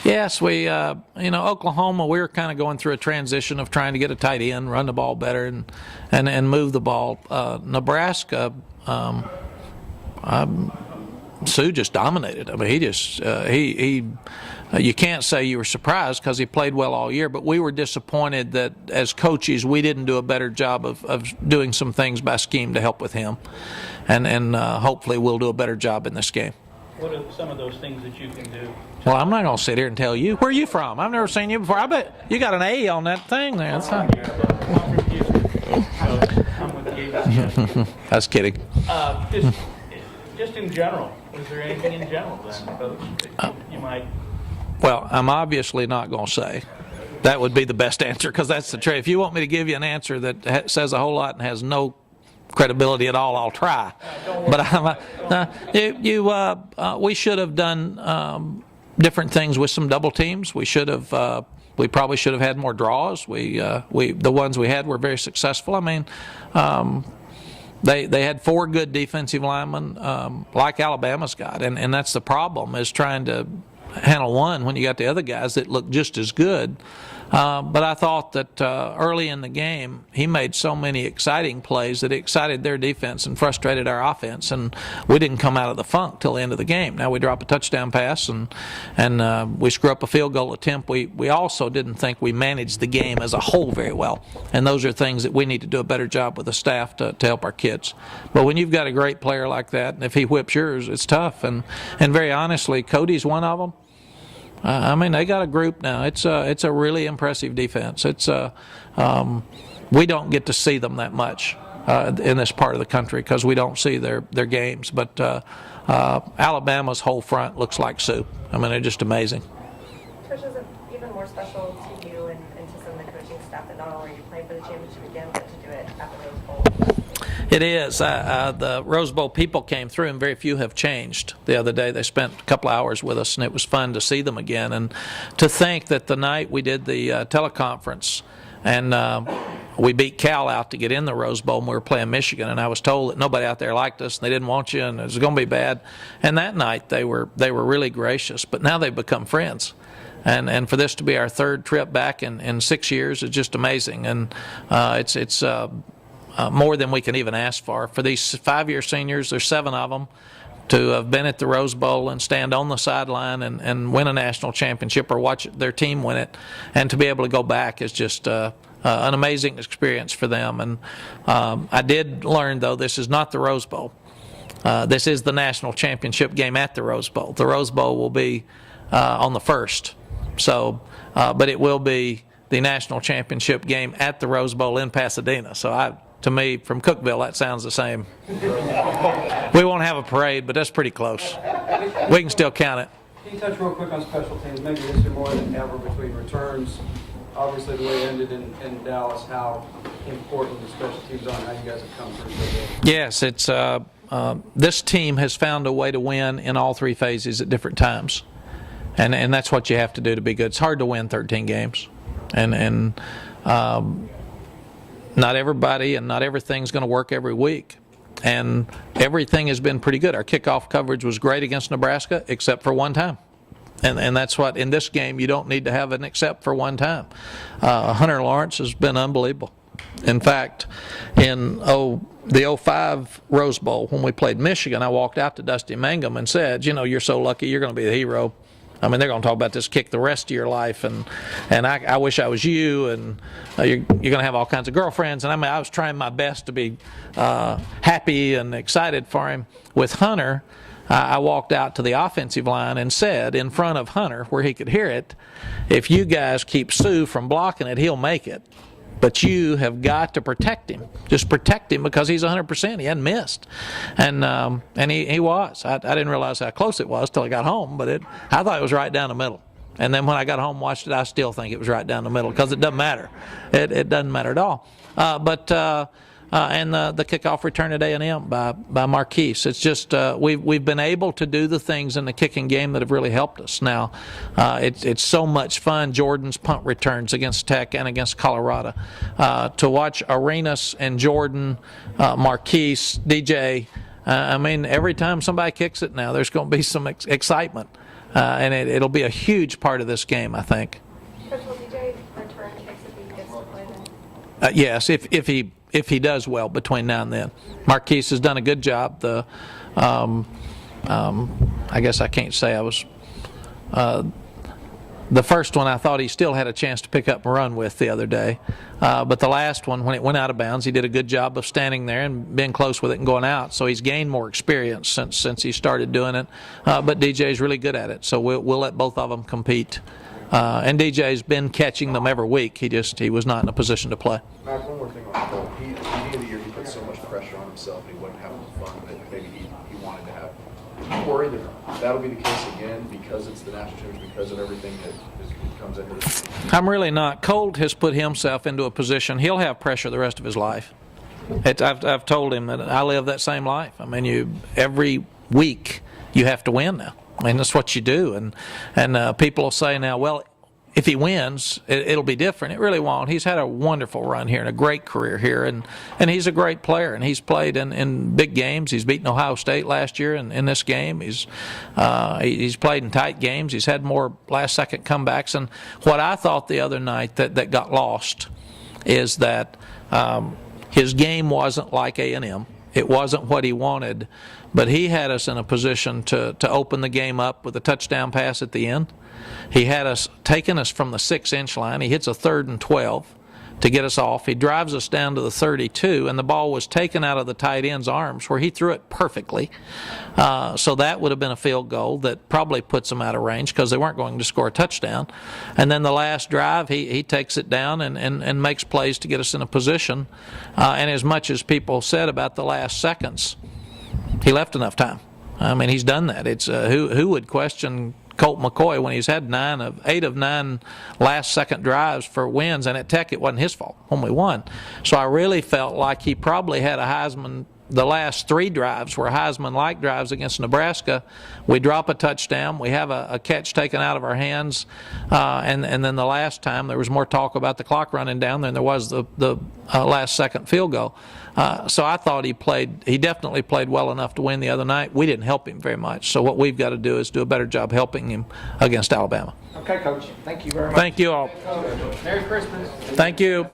Yes, Oklahoma, we were kind of going through a transition of trying to get a tight end, run the ball better, and move the ball. Nebraska, Sue just dominated. I mean, you can't say you were surprised because he played well all year, but we were disappointed that as coaches we didn't do a better job of doing some things by scheme to help with him, and hopefully we'll do a better job in this game. What are some of those things that you can do? Well, I'm not going to sit here and tell you. Where are you from? I've never seen you before. I bet you got an A on that thing there. That's not... I'm from Houston. So I'm with Houston. That's kidding. Just in general, is there anything in general then, Coach, that you might... Well, I'm obviously not going to say. That would be the best answer because that's the truth. If you want me to give you an answer that says a whole lot and has no credibility at all, I'll try. But we should have done different things with some double teams. We probably should have had more draws. The ones we had were very successful. I mean, they had 4 good defensive linemen like Alabama's got, and that's the problem is trying to handle one when you got the other guys that look just as good. But I thought that early in the game, he made so many exciting plays that it excited their defense and frustrated our offense, and we didn't come out of the funk till the end of the game. Now we drop a touchdown pass and we screw up a field goal attempt. We also didn't think we managed the game as a whole very well, and those are things that we need to do a better job with the staff to help our kids. But when you've got a great player like that, and if he whips yours, it's tough. And very honestly, Cody's one of them. I mean, they got a group now. It's a really impressive defense. We don't get to see them that much in this part of the country because we don't see their games. But Alabama's whole front looks like soup. I mean, they're just amazing. Coach, is it even more special to you and to some of the coaching staff that not only are you playing for the championship again, but to do it at the Rose Bowl? It is. The Rose Bowl people came through, and very few have changed. The other day they spent a couple hours with us, and it was fun to see them again. And to think that the night we did the teleconference and we beat Cal out to get in the Rose Bowl, and we were playing Michigan, and I was told that nobody out there liked us, and they didn't want you, and it was going to be bad. And that night they were really gracious, but now they've become friends. And for this to be our third trip back in 6 years is just amazing. And it's more than we can even ask for. For these 5-year seniors, there's 7 of them, to have been at the Rose Bowl and stand on the sideline and win a national championship or watch their team win it, and to be able to go back is just an amazing experience for them. And I did learn, though, this is not the Rose Bowl. This is the national championship game at the Rose Bowl. The Rose Bowl will be on the 1st. So, but it will be the national championship game at the Rose Bowl in Pasadena. So to me, from Cookeville, that sounds the same. We won't have a parade, but that's pretty close. We can still count it. Can you touch real quick on special teams? Maybe this year more than ever between returns. Obviously, the way it ended in Dallas, how important the special teams are and how you guys have come through. Yes, it's this team has found a way to win in all 3 phases at different times. And that's what you have to do to be good. It's hard to win 13 games. And not everybody and not everything's going to work every week. And everything has been pretty good. Our kickoff coverage was great against Nebraska, except for one time. And that's what, in this game, you don't need to have an except for one time. Hunter Lawrence has been unbelievable. In fact, in the 05 Rose Bowl, when we played Michigan, I walked out to Dusty Mangum and said, you're so lucky, you're going to be the hero. I mean, they're going to talk about this kick the rest of your life, and I wish I was you, and you're going to have all kinds of girlfriends. And I was trying my best to be happy and excited for him. With Hunter, I walked out to the offensive line and said in front of Hunter, where he could hear it, if you guys keep Sue from blocking it, he'll make it. But you have got to protect him. Just protect him because he's 100%. He hadn't missed. And he was. I didn't realize how close it was till I got home, but I thought it was right down the middle. And then when I got home and watched it, I still think it was right down the middle because it doesn't matter. It doesn't matter at all. And the kickoff return at A&M by Marquise. It's just we've been able to do the things in the kicking game that have really helped us. Now, it's so much fun, Jordan's punt returns against Tech and against Colorado. To watch Arenas and Jordan, Marquise, DJ, every time somebody kicks it now, there's going to be some excitement. and it'll be a huge part of this game, I think. Coach, will DJ return kicks if he gets to play then? Yes, if he does well between now and then. Marquise has done a good job. I guess I can't say I was. The first one I thought he still had a chance to pick up and run with the other day. But the last one, when it went out of bounds, he did a good job of standing there and being close with it and going out. So he's gained more experience since he started doing it. But DJ's really good at it. So we'll let both of them compete. And DJ's been catching them every week. He was not in a position to play. Mack, one more thing on Cole. At the beginning of the year, he put so much pressure on himself and he wasn't having the fun that maybe he wanted to have. I'm worried that that'll be the case again because it's the national championship, because of everything that comes into this. I'm really not. Colt has put himself into a position, he'll have pressure the rest of his life. I've told him that I live that same life. I mean, every week you have to win now. I mean, that's what you do. And people will say now, well, if he wins, it'll be different. It really won't. He's had a wonderful run here and a great career here, and he's a great player, and he's played in big games. He's beaten Ohio State last year in this game. He's played in tight games. He's had more last-second comebacks. And what I thought the other night that got lost is that his game wasn't like A&M. It wasn't what he wanted, but he had us in a position to open the game up with a touchdown pass at the end. He had us taking us from the 6-inch line. He hits a 3rd and 12 to get us off. He drives us down to the 32, and the ball was taken out of the tight end's arms where he threw it perfectly. So that would have been a field goal that probably puts them out of range because they weren't going to score a touchdown. And then the last drive, he takes it down and makes plays to get us in a position. And as much as people said about the last seconds, he left enough time. I mean, he's done that. It's who would question Colt McCoy when he's had 8 of 9 last-second drives for wins, and at Tech it wasn't his fault when we won. So I really felt like he probably had a Heisman. The last 3 drives were Heisman-like drives against Nebraska. We drop a touchdown. We have a catch taken out of our hands. And then the last time there was more talk about the clock running down than there was the last-second field goal. So I thought he definitely played well enough to win the other night. We didn't help him very much. So what we've got to do is do a better job helping him against Alabama. Okay, Coach. Thank you very much. Thank you all. Merry Christmas. Thank you.